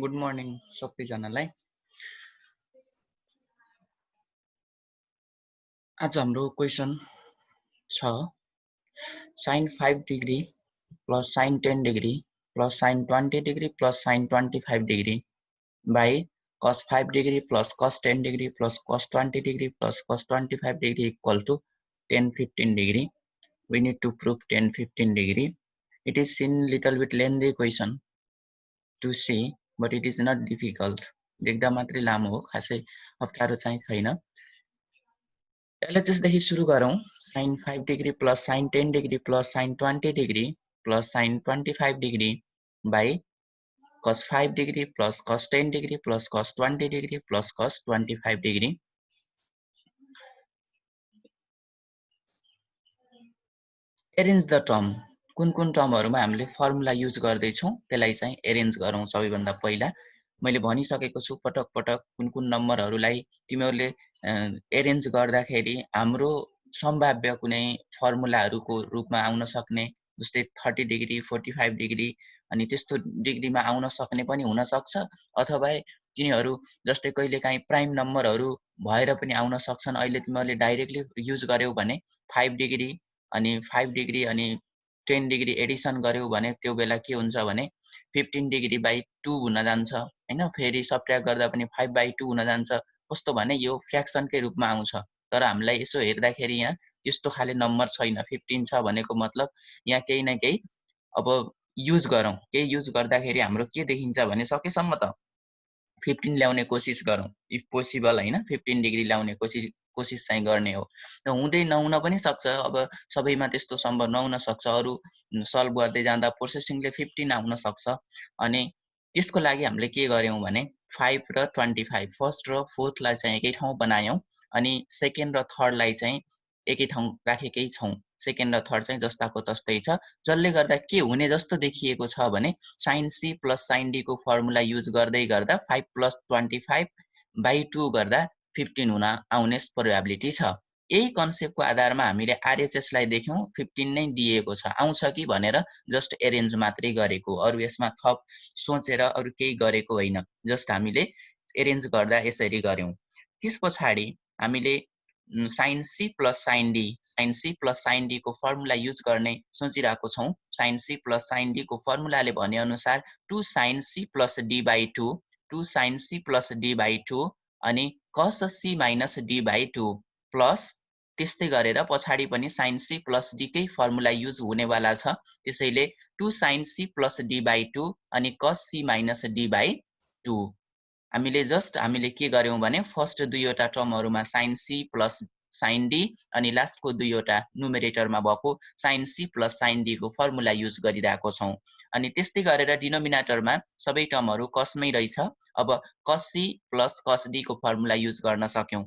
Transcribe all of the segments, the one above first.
Good morning सबैजनालाई। आज हाम्रो क्वेसन छ sin 5 degree plus sin 10 degree plus sin 20 degree plus sin 25 degree by cos 5 degree plus cos 10 degree plus cos 20 degree plus cos 25 degree equal to 10-15 degree. We need to prove 10-15 degree. It is in little bit lengthy question to see, but it is not difficult. देख्दा मात्रै लामो हो, खासै अप्ठ्यारो चाहिँ छैन। त्यसदेखि सुरु गरौँ। sin 5 degree plus sin 10 degree plus sin 20 degree plus sin 25 degree by cos 5 degree plus cos 10 degree plus cos 20 degree plus cos 25 degree. Arrange the term. कुन टर्महरुमा हामीले फर्मुला युज गर्दै छौं त्यसलाई चाहिँ एरेन्ज गरौँ। सबैभन्दा पहिला मैले भनिसकेको छु पटक पटक कुन नम्बरहरुलाई तिमीहरुले एरेन्ज गर्दाखेरि हाम्रो सम्भाव्य कुनै फर्मुलाहरुको रूपमा आउन सक्ने, जस्तै 30 डिग्री 45 डिग्री अनि त्यस्तो डिग्रीमा आउन सक्ने पनि हुन सक्छ, अथवा तिनीहरु जस्तै कहिलेकाहीँ प्राइम नम्बरहरु भएर पनि आउन सक्छन्। अहिले तिमीहरुले डाइरेक्टली युज गर्यौ भने 5 डिग्री अनि 5 डिग्री अनि 10 डिग्री एडिसन गर्यौ भने त्यो बेला के हुन्छ भने 15 डिग्री बाइ 2 हुन जान्छ हैन। फेरि सबट्र्याक्ट गर्दा पनि 5/2 हुन जान्छ। कस्तो भने यो फ्र्याक्सनकै रूपमा आउँछ, तर हामीलाई यसो हेर्दाखेरि यहाँ त्यस्तो खाले नम्बर छैन। 15 छ भनेको मतलब यहाँ केही न केही अब युज गरौँ। केही युज गर्दाखेरि हाम्रो के देखिन्छ भने सकेसम्म त 15 ल्याउने कोसिस गरौँ इफ पोसिबल हैन। 15 डिग्री ल्याउने कोसिस चाहिँ गर्ने हो। हुँदै नहुन पनि सक्छ, अब सबैमा त्यस्तो सम्भव नहुन सक्छ। अरु सल्भ गर्दै जाँदा प्रोसेसिङले 15 आउन सक्छ। अनि त्यसको लागि हामीले के गर्यौं भने 5 र 25 फर्स्ट र फोर्थ लाई चाहिँ एकै ठाउँ बनायौं अनि सेकेन्ड र थर्ड लाई चाहिँ एकै ठाउँ राखेकै छौं। सेकेन्ड र थर्ड चाहिँ जस्ताको तस्तै छ। जसले गर्दा के हुने जस्तो देखिएको छ भने sin c plus sin d को फर्मुला युज गर्दै गर्दा 5 प्लस 25/2 गर्दा 15 हुन आउने प्रोबेबिलिटी छ। यही कन्सेप्टको आधारमा हामीले RHS लाई देख्यौं 15 नै दिएको छ, आउँछ कि भनेर जस्ट एरेन्ज मात्रै गरेको। अरु यसमा थप सोचेर अरु केही गरेको होइन, जस्ट हामीले एरेन्ज गर्दा यसरी गर्यौं। त्यसपछि हामीले sin c plus sin d sin d को फर्मुला युज गर्ने सोचिरहेको छौं। sin c plus sin d को फर्मुलाले भने अनुसार 2 sin c plus d/2 2 sin c plus d/2 अनि cos c minus d/2 plus त्यस्तै गरेर पछाडी पनि sin c प्लस d कै फर्मुला युज हुनेवाला छ। त्यसैले 2 sin c प्लस d/2 अनि cos c माइनस d/2। हामीले के गर्यौं भने फर्स्ट दुईवटा टर्महरुमा sin c plus sin d अनि लास्टको दुईवटा नुमेरेटरमा भएको sin c plus sin d को फर्मुला युज गरिरहेको छौं। अनि त्यस्तै गरेर डिनोमिनेटरमा सबै टर्महरु cos मै रहेछ। अब cos c plus cos d को फर्मुला युज गर्न सक्यौं।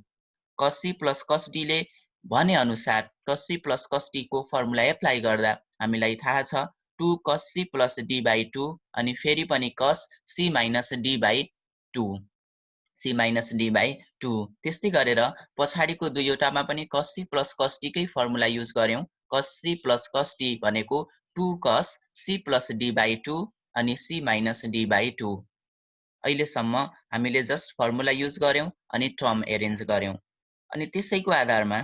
cos c plus cos d ले भने अनुसार cos c plus cos d को फर्मुला एप्लाई गर्दा हामीलाई थाहा छ 2 cos c प्लस d/2 अनि फेरि पनि cos c minus d/2 c minus d/2। त्यस्तै गरेर पछाडीको दुईवटामा पनि cos c plus cos d कै फर्मुला युज गर्यौं। cos c plus cos d भनेको 2 cos c प्लस d/2 अनि c माइनस d/2। अहिलेसम्म हामीले जस्ट फर्मुला युज गर्यौं अनि टर्म एरेन्ज गर्यौं। अनि त्यसैको आधारमा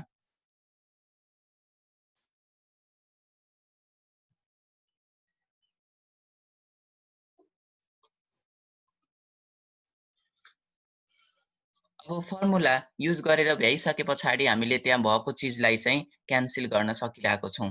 अब फर्मुला युज गरेर भ्याइसके पछाडी हामीले त्यहाँ भएको चीजलाई चाहिँ क्यान्सल गर्न सकिरहेको छौं।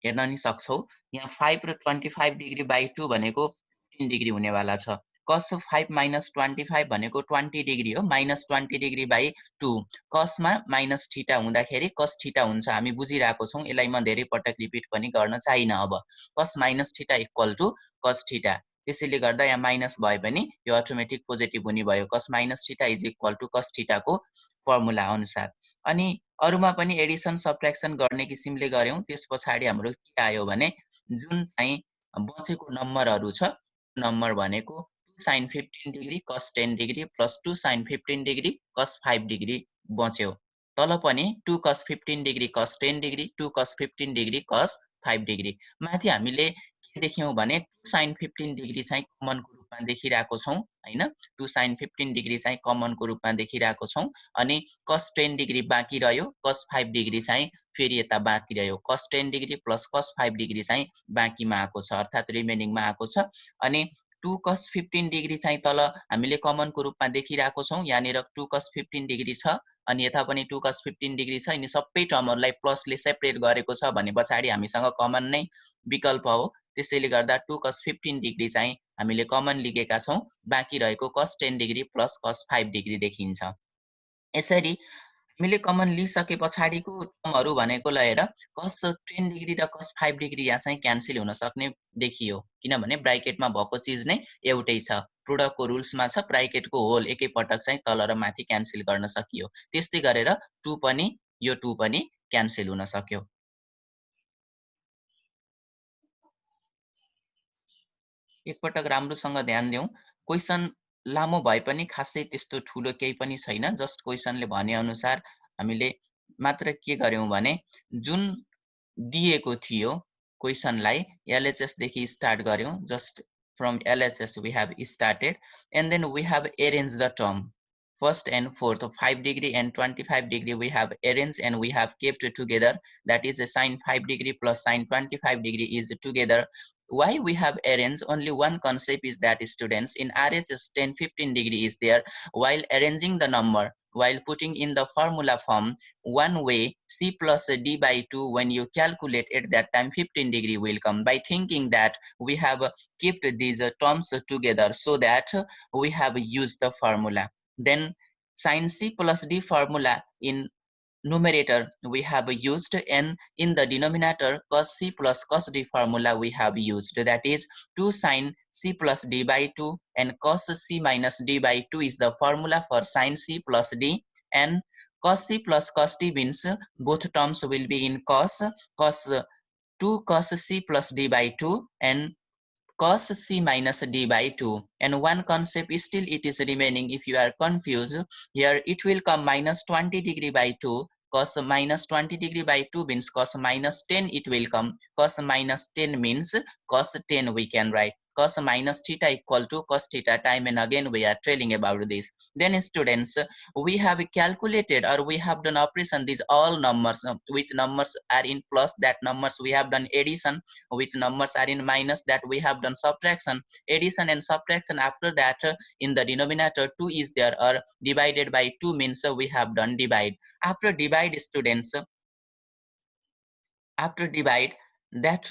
हेर्न नि सक्छौ यहाँ 5 र 25 डिग्री बाइ 2 भनेको 15 डिग्री हुनेवाला छ। cos 5 माइनस 25 भनेको 20 डिग्री हो। माइनस 20 डिग्री बाइ 2 cos मा माइनस थीटा हुँदाखेरि cos थीटा हुन्छ। हामी बुझिरहेको छौं, यसलाई म धेरै पटक रिपिट पनि गर्न चाहिन। अब cos minus theta equal to cos theta, त्यसैले गर्दा यहाँ माइनस भए पनि यो अटोमेटिक पोजिटिभ हुने भयो। cos minus theta is equal to cos theta को फर्मुला अनुसार। अनि अरुमा पनि एडिसन सबट्र्याक्सन गर्ने किसिमले गर्यौं। त्यसपछि हाम्रो के आयो भने जुन चाहिँ बचेको नम्बरहरु छ नम्बर भनेको 2 sin 15 degree cos 10 degree plus 2 sin 15 degree cos 5 degree बच्यो। तल पनि 2 cos 15 degree cos 10 degree 2 cos 15 degree cos 5 degree. माथि हामीले देख्यौं भने 2 sin 15 डिग्री चाहिँ कमनको रूपमा देखिरहेको छौं हैन 2 sin 15 डिग्री चाहिँ कमनको रूपमा देखिरहेको छौं अनि cos 10 डिग्री बाँकी रह्यो cos 5 डिग्री चाहिँ फेरि यता बाँकी रह्यो cos 10 degree plus cos 5 degree चाहिँ बाँकीमा आएको छ अर्थात रिमेनिङमा आएको छ अनि 2 cos 15 डिग्री चाहिँ तल हामीले कमनको रूपमा देखिरहेको छौं यहाँनिर 2 cos 15 डिग्री छ अनि यता पनि 2 cos 15 डिग्री छ अनि सबै टर्महरुलाई प्लसले सेपरेट गरेको छ भने पछाडी हामीसँग कमन नै विकल्प हो त्यसैले गर्दा 2 cos 15 डिग्री चाहिँ हामीले कमन लिएका छौं बाँकी रहेको cos 10 degree plus cos 5 degree देखिन्छ यसरी हामीले कमन लिइसके पछाडीको टर्महरु भनेको ल हेर cos 10 डिग्री र cos 5 डिग्री यहाँ चाहिँ क्यान्सल हुन सक्ने देखियो किनभने ब्राकेटमा भएको चीज नै एउटै छ प्रोडक्टको रुल्समा छ ब्राकेटको होल एकै पटक चाहिँ तल र माथि क्यान्सल गर्न सकियो त्यस्तै गरेर 2 पनि यो 2 पनि क्यान्सल हुन सक्यो एकपटक राम्रोसँग ध्यान देऊ क्वेशन लामो भए पनि खासै त्यस्तो ठूलो केही पनि छैन जस्ट क्वेशनले भने अनुसार हामीले मात्र के गर्यौं भने जुन दिएको थियो क्वेशनलाई LHS देखि स्टार्ट गर्यौं just from LHS we have started and then we have arranged the term first and fourth 5 degree and 25 degree we have arranged and we have kept together that is a sin 5 degree plus sin 25 degree is together why we have arranged only one concept is that students in RHS 10 15 degree is there while arranging the number while putting in the formula form one way c plus d by 2 when you calculate at that time 15 degree will come by thinking that we have kept these terms together so that we have used the formula then sin c plus d formula in numerator we have used and in the denominator cos c plus cos d formula we have used that is 2 sin c plus d by 2 and cos c minus d by 2 is the formula for sin c plus d and cos c plus cos d means both terms will be in cos 2 cos c plus d by 2 and cos c minus d by 2 and one concept is still it is remaining if you are confused here it will come minus 20 degree by 2 cos minus 20 degree by 2 means cos minus 10 it will come cos minus 10 means cos 10 we can write cos minus theta equal to cos theta time and again we are telling about this then students we have calculated or we have done operation these all numbers which numbers are in plus that numbers we have done addition which numbers are in minus that we have done subtraction addition and subtraction after that in the denominator 2 is there or divided by 2 means we have done divide after divide students after divide that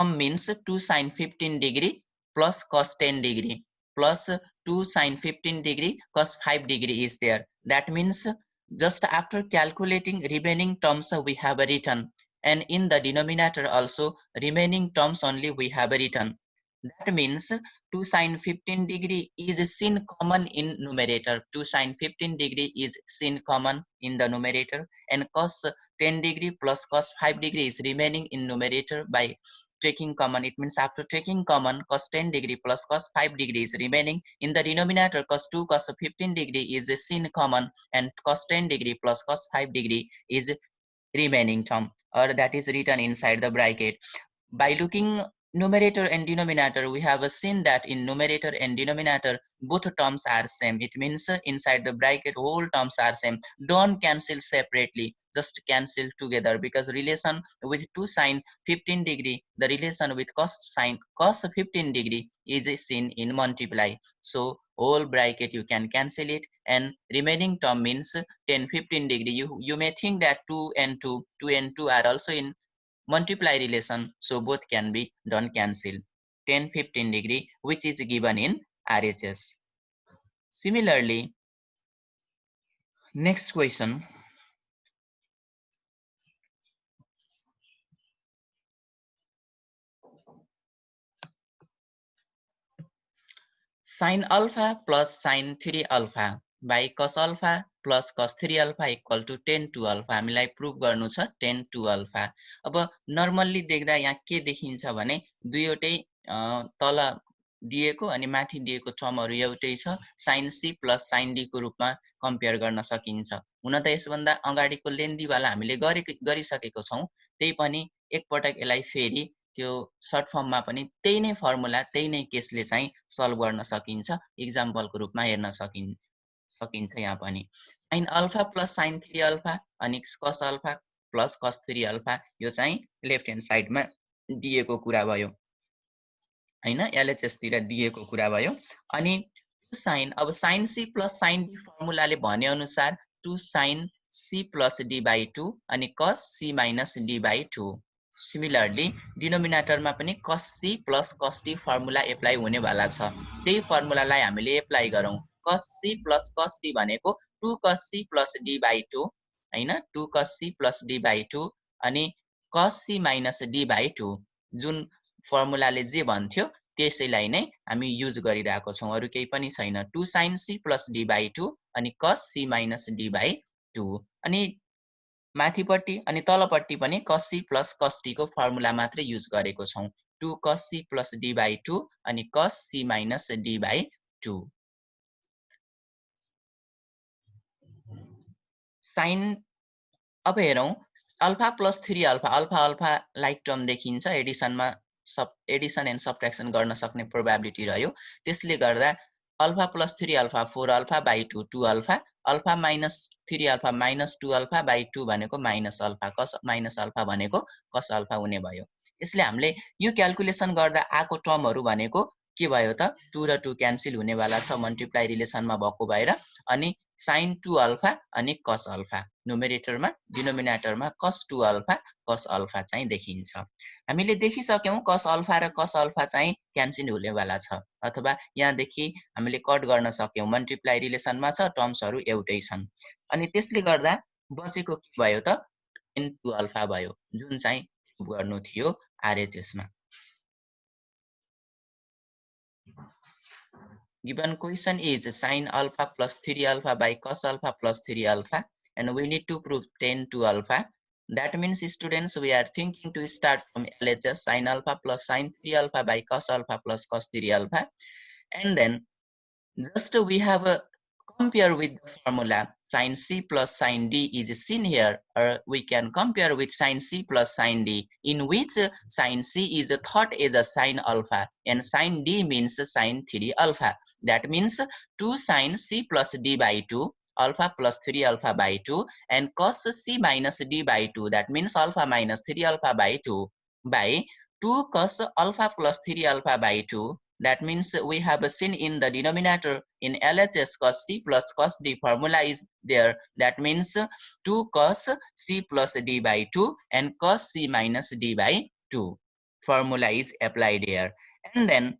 means 2 sin 15 degree plus cos 10 degree plus 2 sin 15 degree cos 5 degree is there that means just after calculating remaining terms we have written and in the denominator also remaining terms only we have written that means 2 sin 15 degree is seen common in numerator 2 sin 15 degree is seen common in the numerator and cos 10 degree plus cos 5 degree is remaining in numerator by taking common it means after taking common cos 10 degree plus cos 5 degree is remaining in the denominator cos 2 cos 15 degree is seen common and cos 10 degree plus cos 5 degree is remaining term or that is written inside the bracket by looking numerator and denominator we have seen that in numerator and denominator both terms are same it means inside the bracket whole terms are same don't cancel separately just cancel together because relation with 2 sin 15 degree the relation with cos 15 degree is seen in multiply so whole bracket you can cancel it and remaining term means 10 15 degree you may think that 2 and 2 are also in multiply relation so both can be done cancel 10 15 degree which is given in RHS similarly next question sin alpha plus sin 3 alpha by cos alpha plus cos 3 alpha equal to 10 2 alpha हामीलाई prove गर्नु छ 10 2 alpha अब normally देख्दा यहाँ के देखिन्छ भने दुईवटै तल दिएको अनि माथि दिएको टर्महरु एउटै छ sin c plus sin d को रूपमा कम्पेयर गर्न सकिन्छ हुन त यसभन्दा अगाडिको लेन्दी वाला हामीले गरिसकेको छौं त्यही पनि एक पटक यसलाई फेरि त्यो सर्ट फर्ममा पनि त्यही नै फर्मुला त्यही नै केसले चाहिँ सल्भ गर्न सकिन्छ। एक्जाम्पलको रूपमा हेर्न सकिन्छ यहाँ पनि। sin alpha plus sin 3 alpha अनि cos alpha plus cos 3 alpha यो चाहिँ लेफ्ट ह्यान्ड साइडमा दिएको कुरा भयो हैन, एलएचएस तिर दिएको कुरा भयो। अनि sin अब sin c plus sin d फर्मुलाले भने अनुसार 2 sin c plus d by 2 अनि cos c minus d by 2। Similarly डिनोमिनेटरमा पनि cos c plus cos d formula apply हुनेवाला छ। त्यही फर्मुलालाई हामीले एप्लाई गरौँ। cos c plus cos d भनेको 2 cos c plus d by 2 हैन, 2 cos c plus d by 2 अनि cos c minus d by 2 जुन फर्मुलाले जे भन्थ्यो त्यसैलाई नै हामी युज गरिरहेको छौं, अरु केही पनि छैन। 2 sin c plus d by 2 अनि cos c minus d by 2 अनि माथिपट्टि अनि तलपट्टि पनि cos c plus cos d को फर्मुला मात्रै युज गरेको छौं। 2 cos c plus d by 2 अनि cos c minus d by 2। sin अब हेरौं alpha plus 3 alpha alpha like term देखिन्छ, एडिसनमा एडिसन एन्ड सबट्र्याक्सन गर्न सक्ने प्रोबेबिलिटी रह्यो। त्यसले गर्दा alpha plus 3 alpha 4 alpha by 2 2 alpha, alpha minus 3 alpha minus 2 alpha by 2 भनेको minus alpha, cos minus alpha भनेको कस अल्फा हुने भयो। यसले हामीले यो क्याल्कुलेसन गर्दा आएको टर्महरु भनेको के भयो त 2 र 2 क्यान्सल हुनेवाला छ मल्टिप्लाई रिलेसनमा भएको भएर, अनि sin 2 अल्फा अनि cos अल्फा न्युमेरेटरमा डिनोमिनेटरमा cos 2 अल्फा cos अल्फा चाहिँ देखिन्छ। हामीले देखिसक्यौं cos अल्फा र cos अल्फा चाहिँ क्यान्सल हुनेवाला छ, अथवा यहाँदेखि हामीले कट गर्न सक्यौं, मल्टिप्लाई रिलेसनमा छ, टर्म्सहरु एउटै छन्। अनि त्यसले गर्दा बचेको के भयो त sin 2 अल्फा भयो, जुन चाहिँ प्रुभ गर्नु थियो आरएचएस मा। Given question is sin alpha plus 3 alpha by cos alpha plus 3 alpha and we need to prove tan 2 alpha. That means students, we are thinking to start from LHS sin alpha plus sin 3 alpha by cos alpha plus cos 3 alpha, and then just we have a compare with the formula sin c plus sin d is seen here, or we can compare with sin c plus sin d, in which sin c is thought as a sin alpha and sin d means sin 3 alpha. That means 2 sin c plus d by 2 alpha plus 3 alpha by 2 and cos c minus d by 2, that means alpha minus 3 alpha by 2 by 2 cos alpha plus 3 alpha by 2. That means we have seen in the denominator in LHS cos c plus cos d formula is there. That means 2 cos c plus d by 2 and cos c minus d by 2 formula is applied here. And then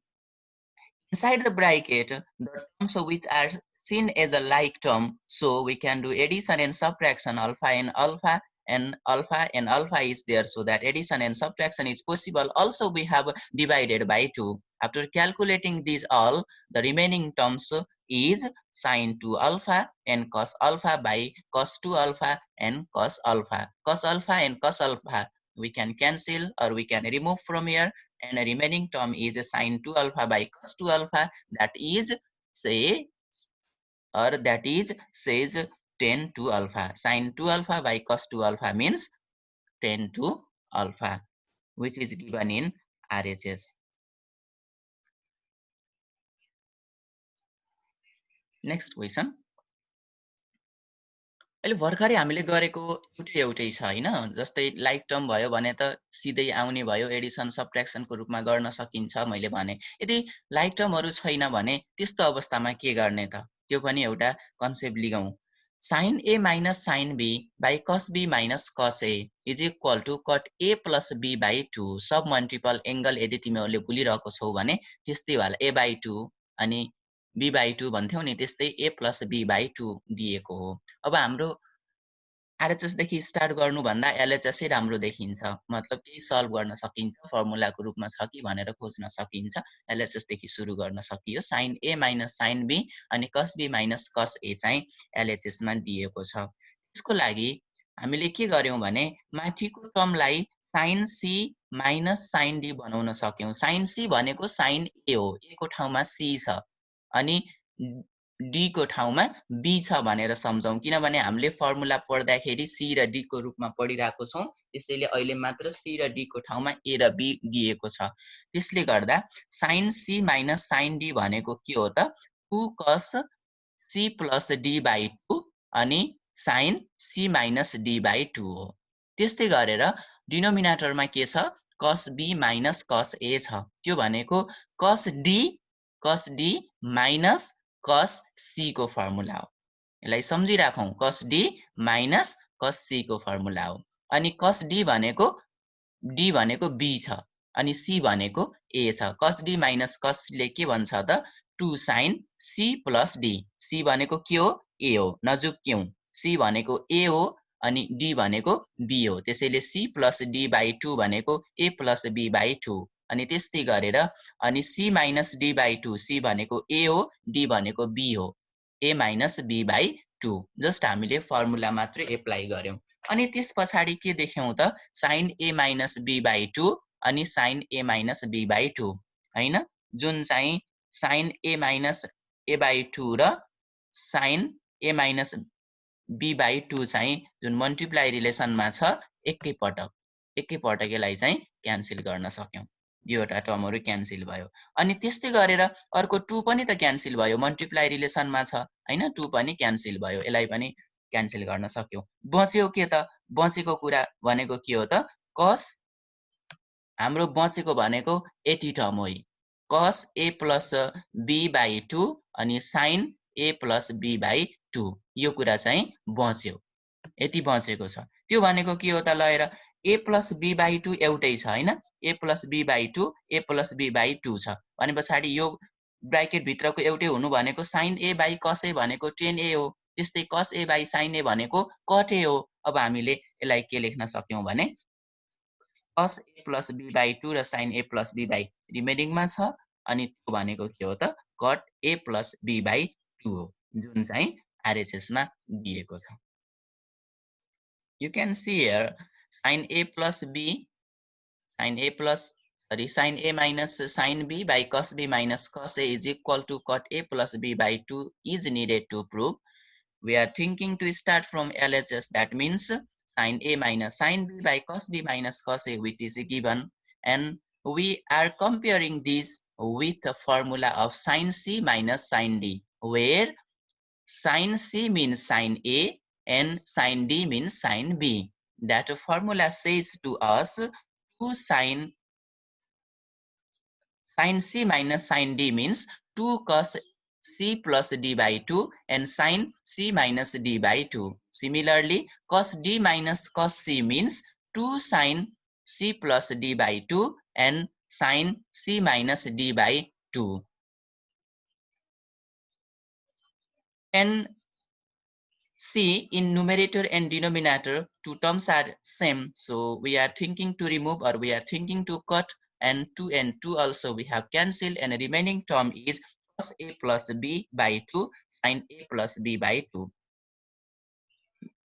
inside the bracket, the terms which are seen as a like term, so we can do addition and subtraction, alpha and alpha is there, so that addition and subtraction is possible. Also we have divided by 2. After calculating these all, the remaining terms is sin 2 alpha and cos alpha by cos 2 alpha and cos alpha. Cos alpha and cos alpha we can cancel or we can remove from here, and a remaining term is sin 2 alpha by cos 2 alpha, that is says tan 2 alpha. Sin 2 alpha by cos 2 alpha means tan 2 alpha, which is given in RHS. Next question. अहिले भर्खरै हामीले गरेको एउटै छ हैन, जस्तै like term भयो भने त सिधै आउने भयो, एडिसन सबट्र्याक्सनको रूपमा गर्न सकिन्छ मैले भने। यदि लाइक टर्महरु छैन भने त्यस्तो अवस्थामा के गर्ने त, त्यो पनि एउटा concept लिगौं। sin a minus sin b by cos b minus cos a is equal to cot a plus b by 2 sub multiple angle यदि तिमीहरुले भुलिरहेको छौ भने त्यस्तै होला, a by 2 अनि b by 2 भन्थ्यौ नि, त्यस्तै a plus b by 2 दिएको हो। अब हाम्रो आरएचएस देखि स्टार्ट गर्नु भन्दा एलएचएस नै राम्रो देखिन्छ, मतलब केही सल्भ गर्न सकिन्छ, फर्मुलाको रूपमा छ कि भनेर खोज्न सकिन्छ। एलएचएस देखि सुरु गर्न सकियो। sin a minus sin b अनि cos b minus cos a चाहिँ एलएचएस मा दिएको छ। त्यसको लागि हामीले के गर्यौं भने माथिको टर्मलाई sin c minus sin d बनाउन सक्यौं। sin c भनेको sin a हो, a को ठाउँमा c छ, अनि d को ठाउँमा b छ भनेर सम्झौं, किनभने हामीले फर्मुला पढ्दाखेरि c र d को रूपमा पढिरहेको छौं। त्यसैले अहिले मात्र c र d को ठाउँमा a र b दिएको छ। त्यसले गर्दा sin c - sin d भनेको के हो त 2 cos c + d/2 अनि sin c - d/2 हो। त्यस्तै गरेर डिनोमिनेटरमा के छ cos b - cos a छ। त्यो भनेको cos d - cos c को फर्मुला हो। यसलाई सम्झिराखौं, cos d - cos c को फर्मुला हो। अनि cos d भनेको b छ अनि c भनेको a छ। cos d - cos ले के भन्छ त 2 sin c + d। c भनेको के हो a हो, नजुक्क्यौं। c भनेको a हो अनि d भनेको b हो। त्यसैले c + d/2 भनेको a + b/2 अनि त्यस्तै गरेर अनि c - d/2 c भनेको a हो, d भनेको b हो, a - b/2 जस्ट हामीले फर्मुला मात्र एप्लाई गर्यौं। अनि त्यसपछाडी के देख्यौं त sin a - b/2 अनि sin a - b/2 हैन, जुन चाहिँ sin a - a/2 र sin a - b/2 चाहिँ जुन मल्टिप्लाई रिलेसनमा छ एकैपटक यसलाई चाहिँ क्यान्सल गर्न सक्यौं। दुईवटा टर्महरु क्यान्सल भयो। अनि त्यस्तै गरेर अर्को 2 पनि त क्यान्सल भयो, मल्टिप्लाई रिलेसनमा छ हैन, 2 पनि क्यान्सल भयो। यसलाई पनि क्यान्सल गर्न सक्यौं। बच्यो के त बचेको कुरा भनेको के हो त cos हाम्रो बचेको भनेको यति टर्म हो। cos a + b/2 अनि sin a + b/2 यो कुरा चाहिँ बच्यो। यति बचेको छ। त्यो भनेको के हो त ल हेर a + b/2 एउटै छ हैन, a + b/2 a + b/2 छ भनेपछि यो ब्र्याकेट भित्रको एउटै हुनु भनेको sin a cos a भनेको tan a हो। त्यस्तै cos a sin a भनेको cot a हो। अब हामीले यसलाई के लेख्न सक्यौं भने cos a + b/2 र sin a + b/ रिमेनिङमा छ अनि त्यो भनेको के हो त cot a + b/2 हो, जुन चाहिँ RHS मा दिएको छ। You can see here sin a plus b sin a minus sin b by cos b minus cos a is equal to cot a plus b/2 is needed to prove. We are thinking to start from LHS, that means sin a minus sin b by cos b minus cos a, which is given, and we are comparing this with the formula of sin c minus sin d, where sin c means sin a and sin d means sin b. That formula says to us 2 sin c minus sin d means 2 cos c plus d/2 and sin c minus d/2. Similarly, cos d minus cos c means 2 sin c plus d/2 and sin c minus d/2. And see, in numerator and denominator, two terms are same. So we are thinking to remove, or we are thinking to cut, and 2 and 2 also we have cancelled, and the remaining term is cos a plus b/2 sin a plus b/2.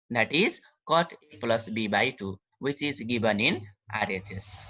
That is cot a plus b/2, which is given in RHS.